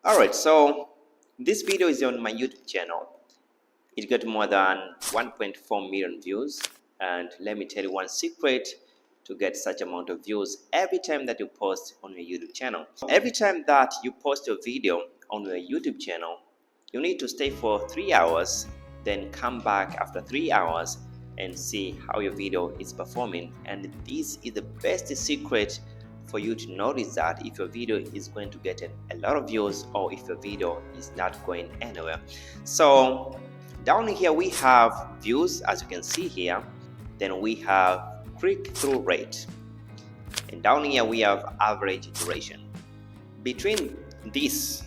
Alright, so this video is on my YouTube channel. It got more than 1.4 million views, and let me tell you one secret to get such amount of views every time that you post on your YouTube channel. Every time that you post a video on your YouTube channel, you need to stay for 3 hours, then come back after 3 hours and see how your video is performing. And this is the best secret for you to notice that if your video is going to get a lot of views or if your video is not going anywhere. So down here we have views, as you can see here. Then we have click-through rate, and down here we have average duration. Between this,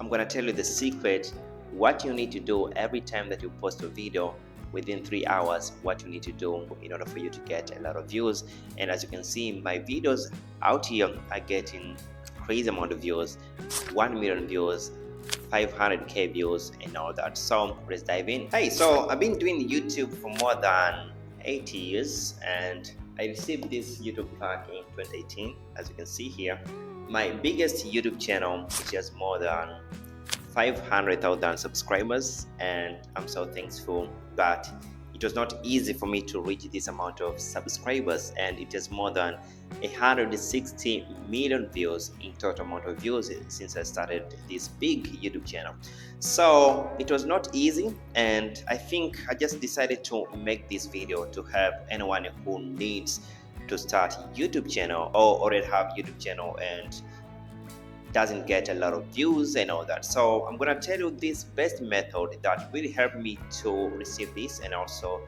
I'm going to tell you the secret, what you need to do every time that you post a video within 3 hours, what you need to do in order for you to get a lot of views. And as you can see, my videos out here are getting crazy amount of views, 1 million views, 500k views and all that. So let's dive in. Hey, so I've been doing YouTube for more than 8 years, and I received this YouTube plaque in 2018. As you can see here, my biggest YouTube channel, which has more than 500,000 subscribers, and I'm so thankful that it was not easy for me to reach this amount of subscribers, and it has more than 160 million views in total amount of views since I started this big YouTube channel. So it was not easy, and I think I just decided to make this video to help anyone who needs to start YouTube channel or already have YouTube channel and doesn't get a lot of views and all that. So I'm gonna tell you this best method that really helped me to receive this and also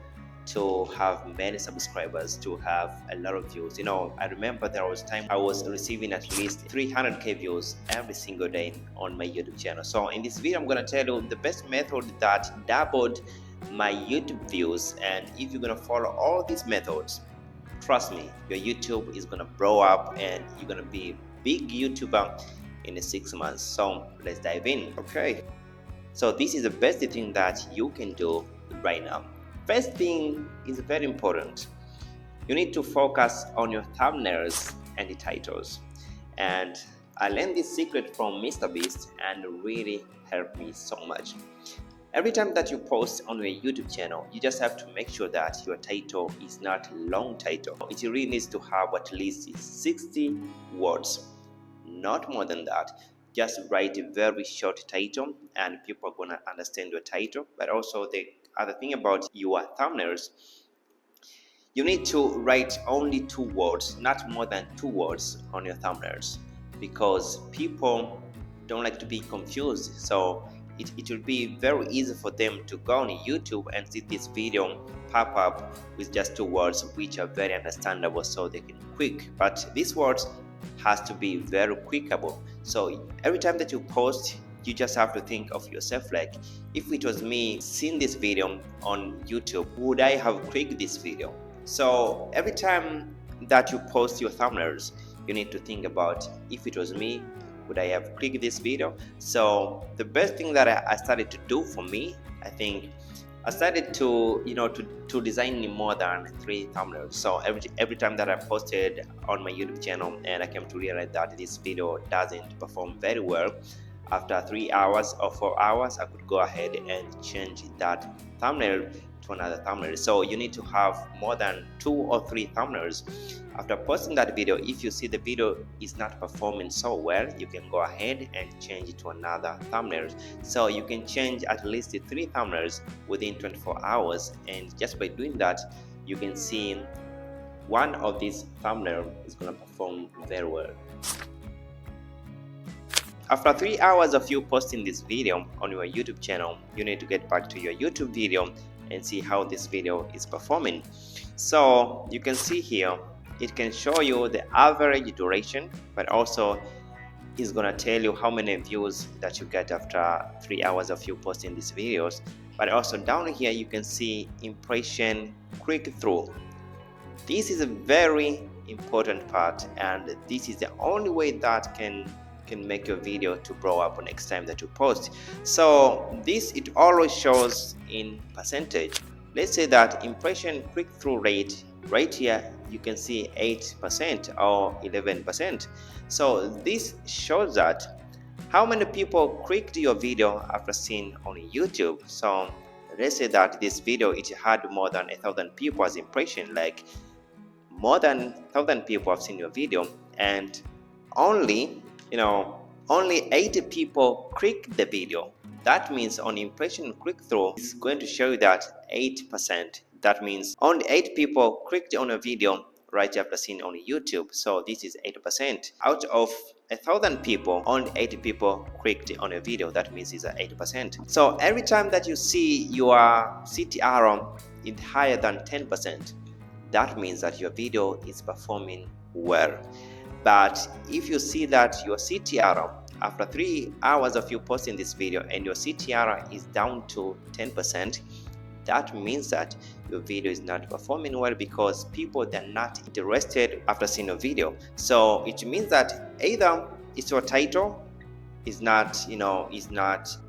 to have many subscribers, to have a lot of views. I remember there was time I was receiving at least 300k views every single day on my YouTube channel. So in this video I'm gonna tell you the best method that doubled my YouTube views, and if you're gonna follow all these methods, trust me, your YouTube is gonna blow up and you're gonna be a big YouTuber in 6 months. So let's dive in. Okay, so this is the best thing that you can do right now. First thing is very important. You need to focus on your thumbnails and the titles. And I learned this secret from Mr. Beast and it really helped me so much. Every time that you post on your YouTube channel, you just have to make sure that your title is not a long title. It really needs to have at least 60 words. Not more than that. Just write a very short title and people are gonna understand your title. But also the other thing about your thumbnails, you need to write only 2 words, not more than 2 words on your thumbnails, because people don't like to be confused. So it will be very easy for them to go on YouTube and see this video pop up with just 2 words, which are very understandable, so they can quick. But these words has to be very clickable. So every time that you post, you just have to think of yourself, like, if it was me seeing this video on YouTube, would I have clicked this video? So every time that you post your thumbnails, you need to think about, if it was me, would I have clicked this video? So the best thing that I started to do for me, I think I started to design more than 3 thumbnails. So every time that I posted on my YouTube channel and I came to realize that this video doesn't perform very well, after 3 hours or 4 hours, I could go ahead and change that thumbnail to another thumbnail. So you need to have more than 2 or 3 thumbnails. After posting that video, if you see the video is not performing so well, you can go ahead and change it to another thumbnail. So you can change at least 3 thumbnails within 24 hours, and just by doing that, you can see one of these thumbnails is going to perform very well. After 3 hours of you posting this video on your YouTube channel, you need to get back to your YouTube video and see how this video is performing. So you can see here, it can show you the average duration, but also it's gonna tell you how many views that you get after 3 hours of you posting these videos. But also down here you can see impression click-through. This is a very important part, and this is the only way that can make your video to blow up next time that you post. So this, it always shows in percentage. Let's say that impression click-through rate right here, you can see 8% or 11%. So this shows that How many people clicked your video after seeing on YouTube? So let's say that this video, it had more than 1,000 people as impression, like more than 1,000 people have seen your video, and only only 80 people click the video. That means on impression click-through, it's going to show you that 8%. That means only 8 people clicked on a video right after seeing on YouTube. So this is 8%. Out of 1,000 people, only 80 people clicked on a video. That means it's 8%. So every time that you see your CTR is higher than 10%, that means that your video is performing well. But if you see that your CTR after 3 hours of you posting this video and your CTR is down to 10%, that means that your video is not performing well, because people, they're not interested after seeing your video. So it means that either it's your title is not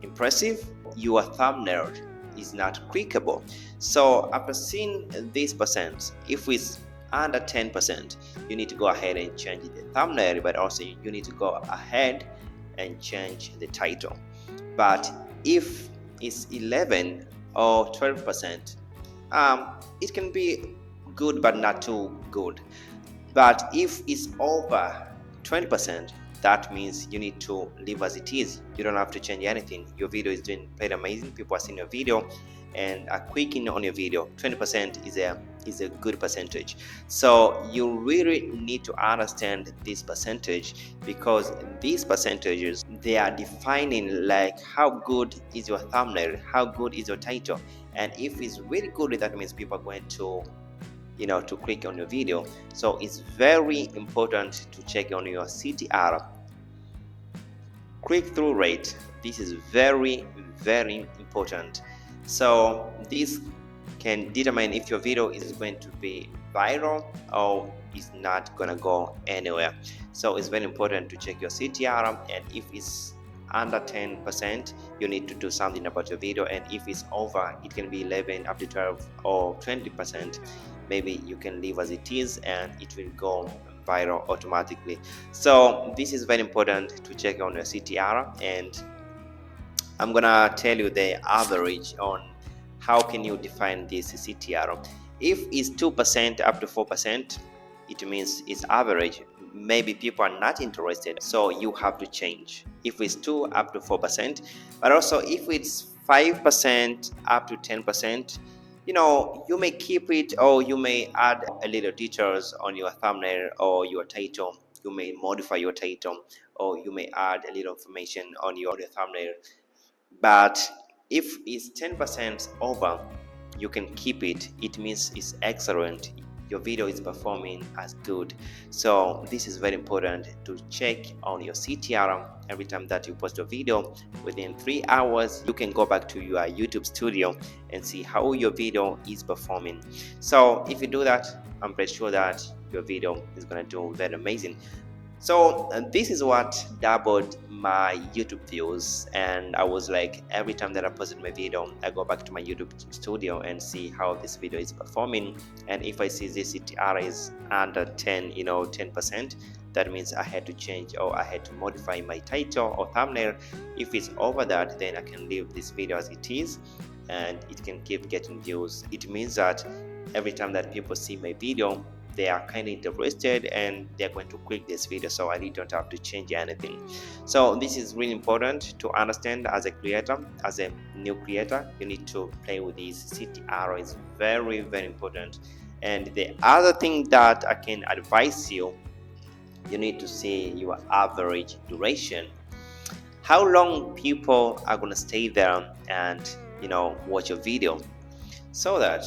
impressive, your thumbnail is not clickable. So after seeing this percent, if it's under 10%, you need to go ahead and change the thumbnail, but also you need to go ahead and change the title. But if it's 11 or 12%, it can be good but not too good. But if it's over 20%, that means you need to leave as it is. You don't have to change anything. Your video is doing pretty amazing. People are seeing your video and are clicking on your video. 20% is a good percentage. So you really need to understand this percentage, because these percentages, they are defining like how good is your thumbnail, how good is your title. And if it's really good, that means people are going to to click on your video. So it's very important to check on your CTR, click-through rate. This is very, very important. So this can determine if your video is going to be viral or is not gonna go anywhere. So it's very important to check your CTR, and if it's under 10%, you need to do something about your video. And if it's over, it can be 11 up to 12 or 20%, maybe you can leave as it is and it will go viral automatically. So this is very important to check on your CTR, and I'm gonna tell you the average on how can you define this CTR. If it's 2% up to 4%, it means it's average. Maybe people are not interested, so you have to change. If it's 2 up to 4%, but also if it's 5% up to 10%, you may keep it, or you may add a little details on your thumbnail or your title. You may modify your title, or you may add a little information on your thumbnail. But if it's 10% over, you can keep it. It means it's excellent. Your video is performing as good. So this is very important to check on your CTR every time that you post a video. Within 3 hours, you can go back to your YouTube studio and see how your video is performing. So if you do that, I'm pretty sure that your video is gonna do very amazing. So this is what doubled my YouTube views, and I was like, every time that I posted my video, I go back to my YouTube studio and see how this video is performing. And if I see this CTR is under 10%, that means I had to change, or I had to modify my title or thumbnail. If it's over that, then I can leave this video as it is, and it can keep getting views. It means that every time that people see my video, they are kind of interested and they're going to click this video, so I really don't have to change anything. So this is really important to understand as a creator, as a new creator. You need to play with this CTR. It's very, very important. And the other thing that I can advise you, you need to see your average duration, how long people are going to stay there and watch your video. So that,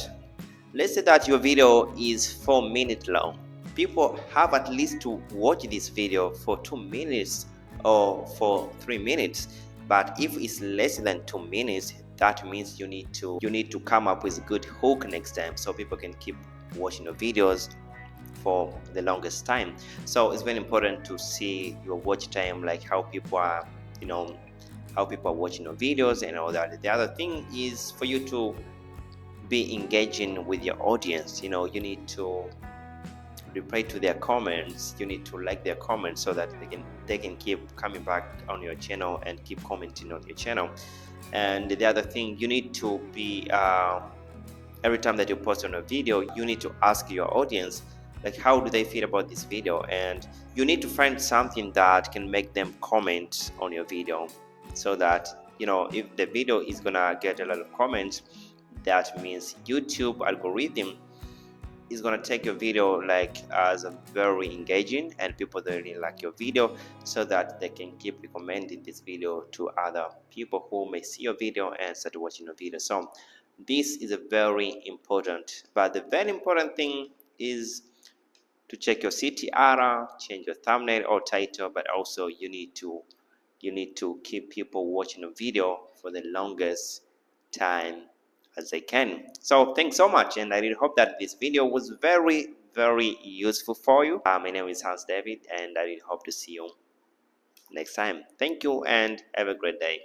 let's say that your video is 4 minutes long. People have at least to watch this video for 2 minutes or for 3 minutes. But if it's less than 2 minutes, that means you need to come up with a good hook next time, so people can keep watching your videos for the longest time. So it's very important to see your watch time, like how people are watching your videos and all that. The other thing is for you to be engaging with your audience. You need to reply to their comments, you need to like their comments so that they can keep coming back on your channel and keep commenting on your channel. And the other thing, you need to be every time that you post on a video, you need to ask your audience, like, how do they feel about this video, and you need to find something that can make them comment on your video, so that, you know, if the video is gonna get a lot of comments, that means YouTube algorithm is gonna take your video like as a very engaging, and people that really like your video, so that they can keep recommending this video to other people who may see your video and start watching your video. So this is a very important, but the very important thing is to check your CTR, change your thumbnail or title, but also you need to keep people watching a video for the longest time as they can. So thanks so much, and I really hope that this video was very useful for you. My name is Hans David, and I really hope to see you next time. Thank you and have a great day.